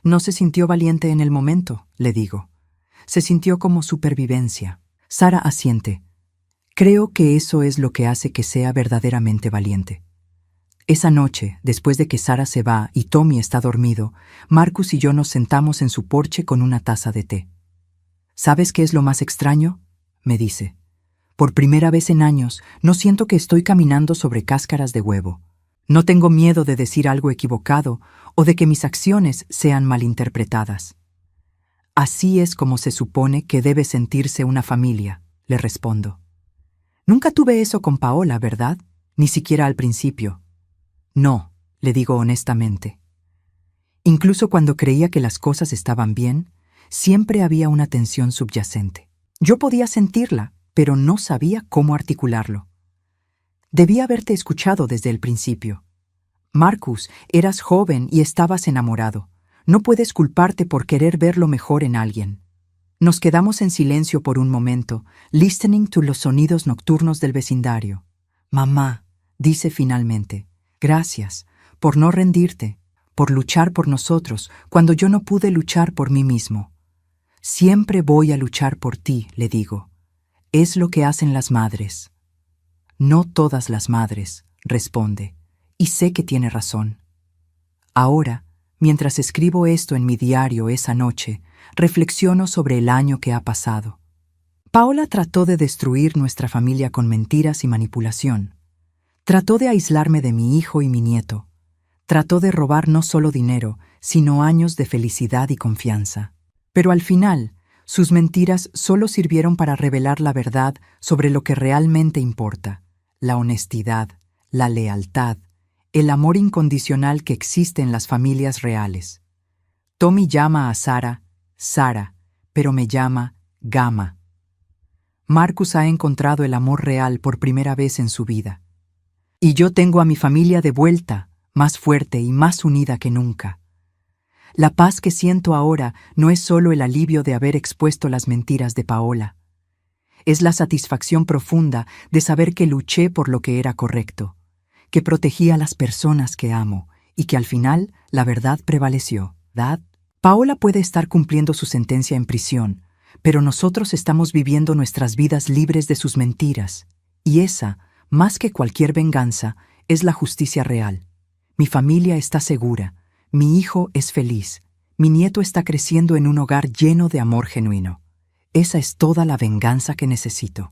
No se sintió valiente en el momento, le digo. Se sintió como supervivencia. Sara asiente. Creo que eso es lo que hace que sea verdaderamente valiente. Esa noche, después de que Sara se va y Tommy está dormido, Marcus y yo nos sentamos en su porche con una taza de té. ¿Sabes qué es lo más extraño?, me dice. Por primera vez en años, no siento que estoy caminando sobre cáscaras de huevo. No tengo miedo de decir algo equivocado o de que mis acciones sean malinterpretadas. Así es como se supone que debe sentirse una familia, le respondo. Nunca tuve eso con Paola, ¿verdad? Ni siquiera al principio. No, le digo honestamente. Incluso cuando creía que las cosas estaban bien, siempre había una tensión subyacente. Yo podía sentirla, pero no sabía cómo articularlo. Debía haberte escuchado desde el principio. Marcus, eras joven y estabas enamorado. No puedes culparte por querer ver lo mejor en alguien. Nos quedamos en silencio por un momento, listening to los sonidos nocturnos del vecindario. Mamá, dice finalmente, gracias por no rendirte, por luchar por nosotros cuando yo no pude luchar por mí mismo. Siempre voy a luchar por ti, le digo. Es lo que hacen las madres. No todas las madres, responde, y sé que tiene razón. Ahora, mientras escribo esto en mi diario esa noche, reflexiono sobre el año que ha pasado. Paola trató de destruir nuestra familia con mentiras y manipulación. Trató de aislarme de mi hijo y mi nieto. Trató de robar no solo dinero, sino años de felicidad y confianza. Pero al final, sus mentiras solo sirvieron para revelar la verdad sobre lo que realmente importa: la honestidad, la lealtad, el amor incondicional que existe en las familias reales. Tommy llama a Sara Sara, pero me llama Gama. Marcus ha encontrado el amor real por primera vez en su vida. Y yo tengo a mi familia de vuelta, más fuerte y más unida que nunca. La paz que siento ahora no es solo el alivio de haber expuesto las mentiras de Paola. Es la satisfacción profunda de saber que luché por lo que era correcto, que protegí a las personas que amo y que al final la verdad prevaleció. ¿Verdad? Paola puede estar cumpliendo su sentencia en prisión, pero nosotros estamos viviendo nuestras vidas libres de sus mentiras. Y esa, más que cualquier venganza, es la justicia real. Mi familia está segura, mi hijo es feliz, mi nieto está creciendo en un hogar lleno de amor genuino. Esa es toda la venganza que necesito.